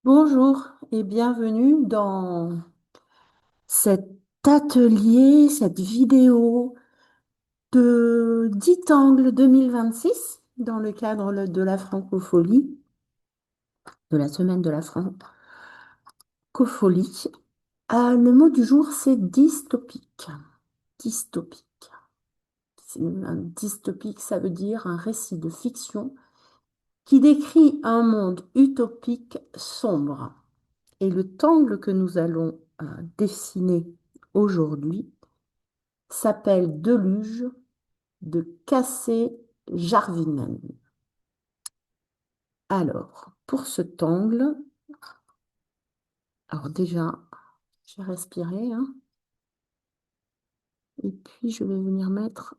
Bonjour et bienvenue dans cet atelier, cette vidéo de Ditangle 2026 dans le cadre de la francophonie, de la semaine de la francophonie. Le mot du jour, c'est dystopique. Dystopique. Un dystopique, ça veut dire un récit de fiction qui décrit un monde utopique sombre. Et le tangle que nous allons dessiner aujourd'hui s'appelle Deluge de Cassé Jarvinen. Alors, pour ce tangle, alors déjà, j'ai respiré, hein, et puis je vais venir mettre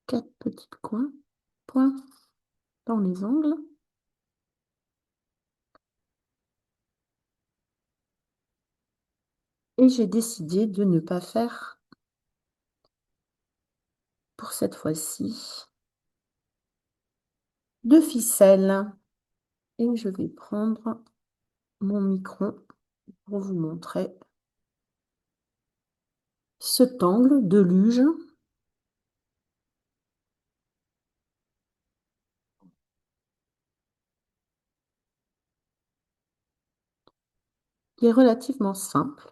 4 petits points dans les ongles. Et j'ai décidé de ne pas faire, pour cette fois-ci, de ficelle. Et je vais prendre mon micro pour vous montrer cet angle de luge qui est relativement simple.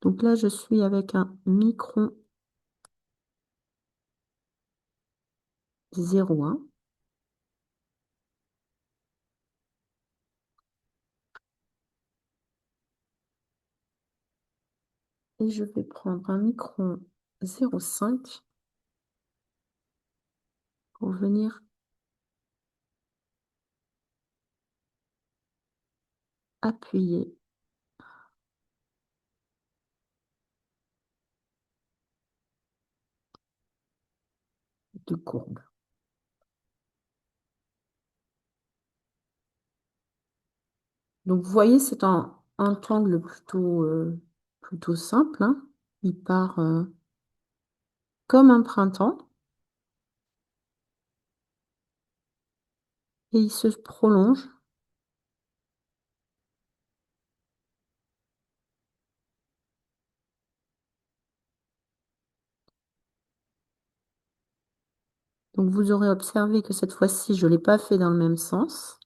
Donc là, je suis avec un micron 0,1. Et je vais prendre un micron 0,5 pour venir appuyer de courbe. Donc vous voyez, c'est un angle plutôt simple, hein. Il part comme un printemps et il se prolonge. Donc vous aurez observé que cette fois-ci, je ne l'ai pas fait dans le même sens.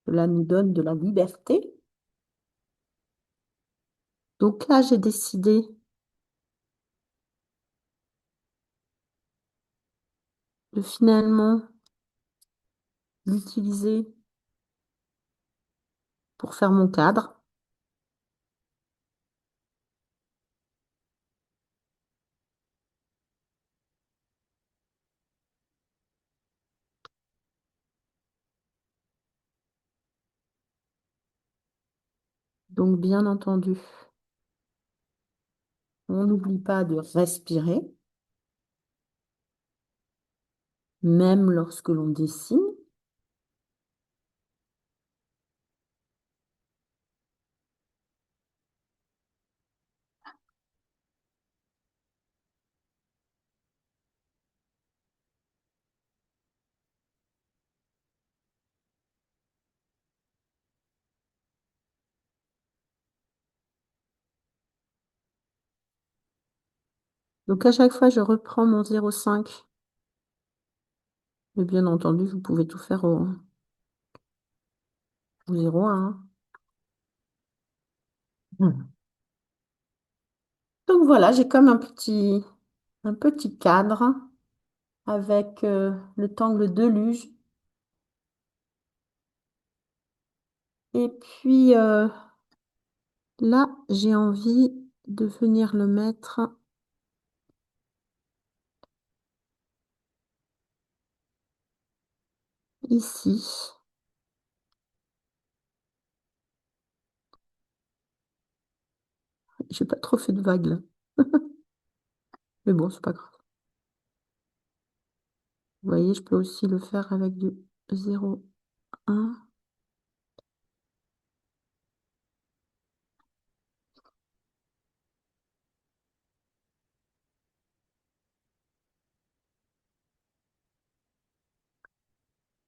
Cela nous donne de la liberté. Donc là, j'ai décidé de finalement l'utiliser pour faire mon cadre. Donc, bien entendu, on n'oublie pas de respirer, même lorsque l'on dessine. Donc, à chaque fois, je reprends mon 0,5. Mais bien entendu, vous pouvez tout faire au 0,1. Donc, voilà, j'ai comme un petit cadre avec le tangle de luge. Et puis, là, j'ai envie de venir le mettre ici. J'ai pas trop fait de vagues là. Mais bon, c'est pas grave. Vous voyez, je peux aussi le faire avec du 0, 1.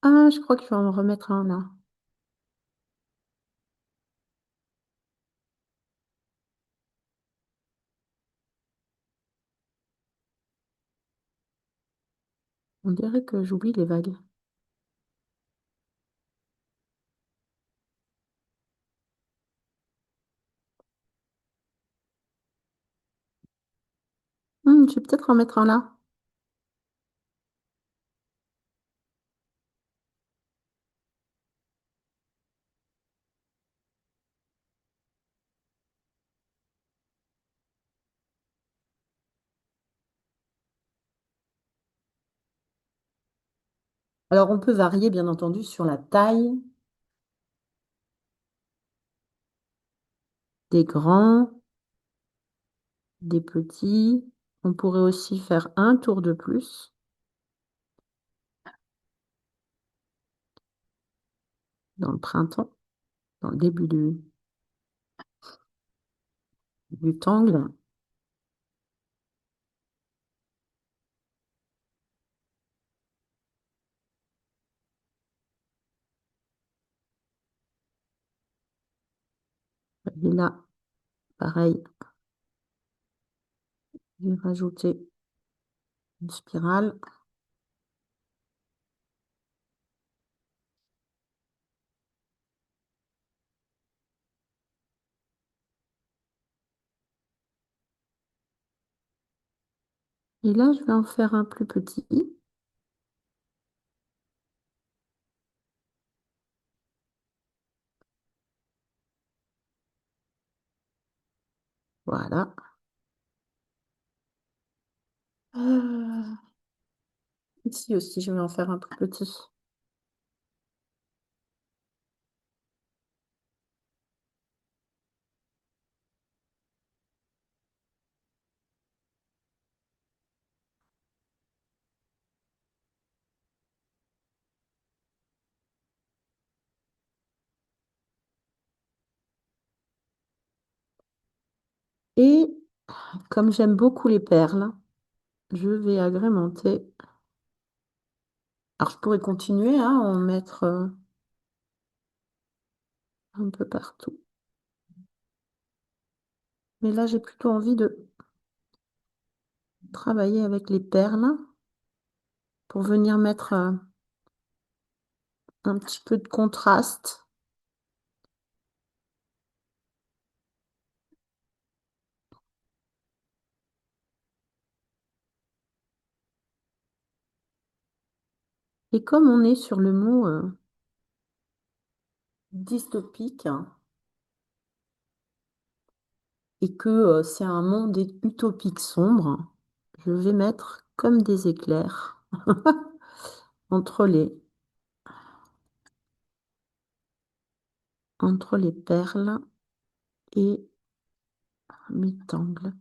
Ah, je crois que je vais en remettre un là. On dirait que j'oublie les vagues. Je vais peut-être en mettre un là. Alors, on peut varier, bien entendu, sur la taille des grands, des petits. On pourrait aussi faire un tour de plus dans le printemps, dans le début du tangle. Et là, pareil, je vais rajouter une spirale. Et là, je vais en faire un plus petit. Voilà. Euh, Ici aussi, je vais en faire un plus petit. Et comme j'aime beaucoup les perles, je vais agrémenter. Alors, je pourrais continuer à en mettre un peu partout. Mais là, j'ai plutôt envie de travailler avec les perles pour venir mettre un petit peu de contraste. Et comme on est sur le mot dystopique et que c'est un monde utopique sombre, je vais mettre comme des éclairs entre les perles et mi-tangle.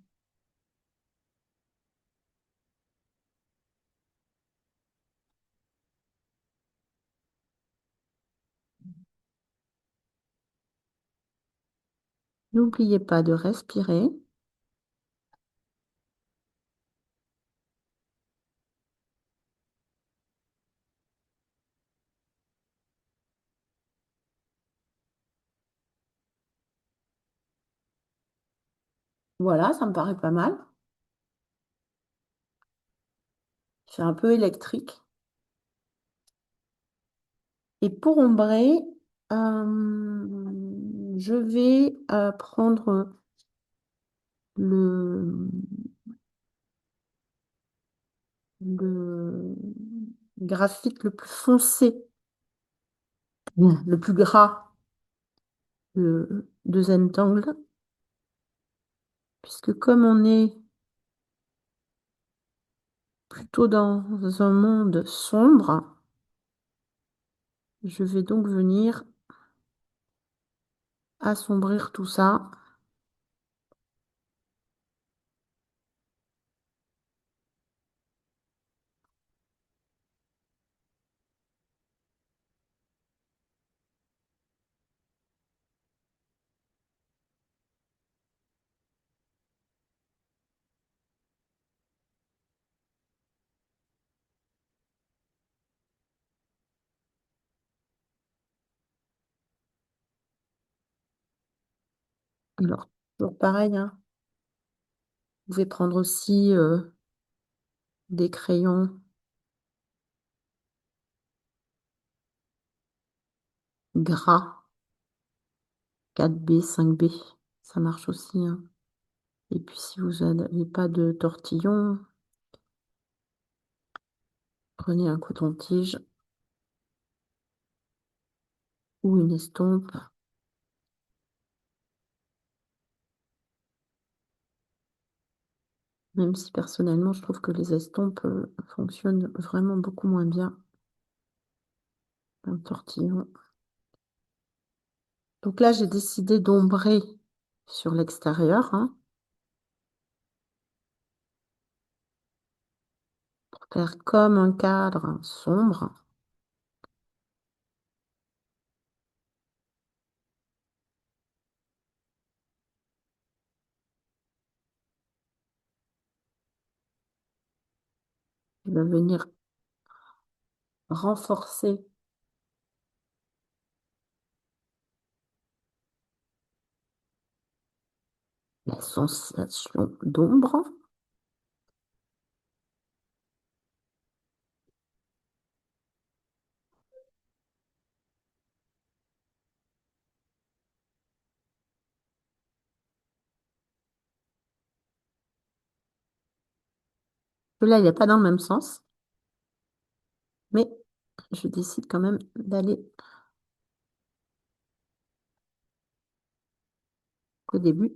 N'oubliez pas de respirer. Voilà, ça me paraît pas mal. C'est un peu électrique. Et pour ombrer, je vais prendre le, le graphite le plus foncé, le plus gras de Zentangle, puisque comme on est plutôt dans un monde sombre, je vais donc venir assombrir tout ça Alors, toujours pareil, hein. Vous pouvez prendre aussi des crayons gras, 4B, 5B. Ça marche aussi, hein. Et puis, si vous n'avez pas de tortillon, prenez un coton-tige ou une estompe. Même si personnellement, je trouve que les estompes fonctionnent vraiment beaucoup moins bien qu'un tortillon. Donc là, j'ai décidé d'ombrer sur l'extérieur, hein, pour faire comme un cadre sombre. Il va venir renforcer la sensation d'ombre. Là, il n'est pas dans le même sens, mais je décide quand même d'aller au début.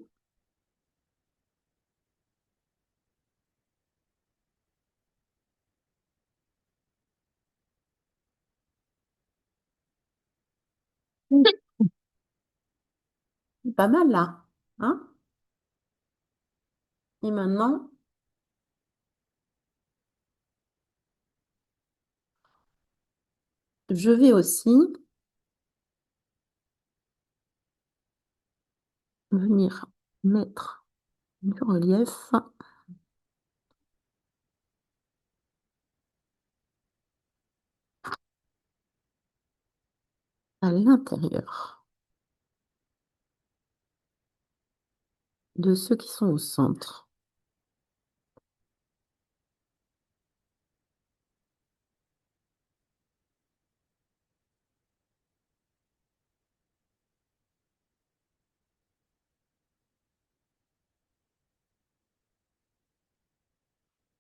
Pas mal là, hein? Et maintenant, je vais aussi venir mettre du relief à l'intérieur de ceux qui sont au centre.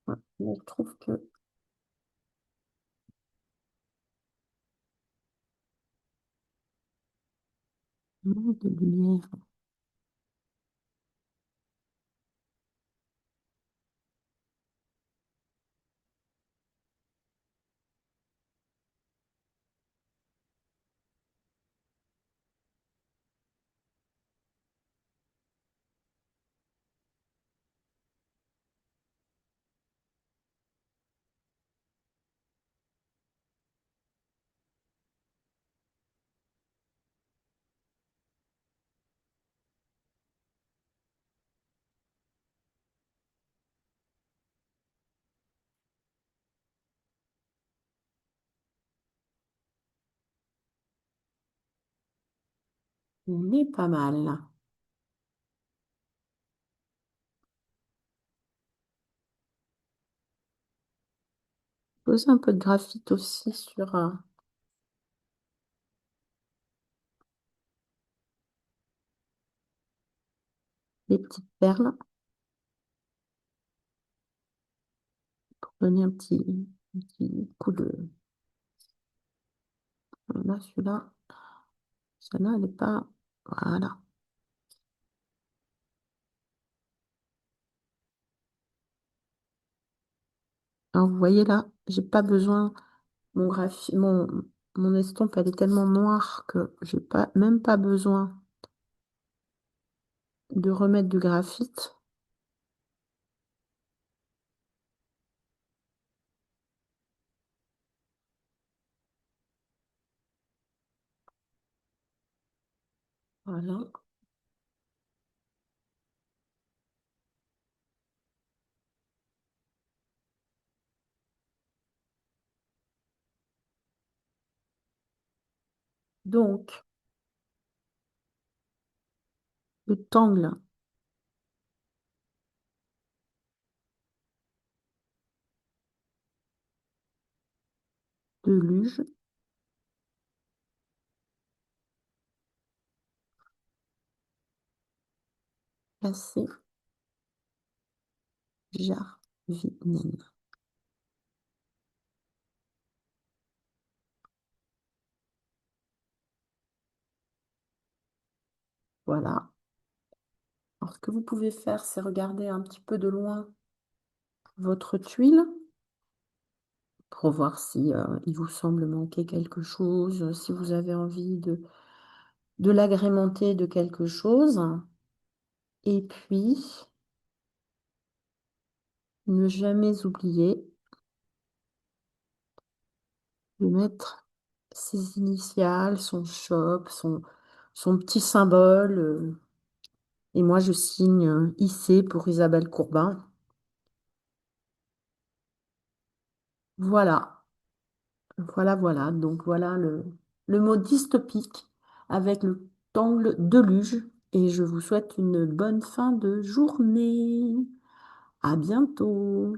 Ouais, mais je trouve que manque de lumière. On est pas mal là. Poser un peu de graphite aussi sur les petites perles pour donner un petit coup de... Là, celui-là, celle-là, elle n'est pas... Voilà. Alors, vous voyez là, j'ai pas besoin... mon estompe, elle est tellement noire que j'ai pas, même pas besoin de remettre du graphite. Voilà. Donc, Le tangle de luge. Placé. Jarvinen. Voilà. Alors, ce que vous pouvez faire, c'est regarder un petit peu de loin votre tuile pour voir si il vous semble manquer quelque chose, si vous avez envie de l'agrémenter de quelque chose. Et puis, ne jamais oublier de mettre ses initiales, son shop, son petit symbole. Et moi, je signe IC pour Isabelle Courbin. Voilà, voilà, voilà. Donc voilà le mot dystopique avec le tangle de luge. Et je vous souhaite une bonne fin de journée. À bientôt.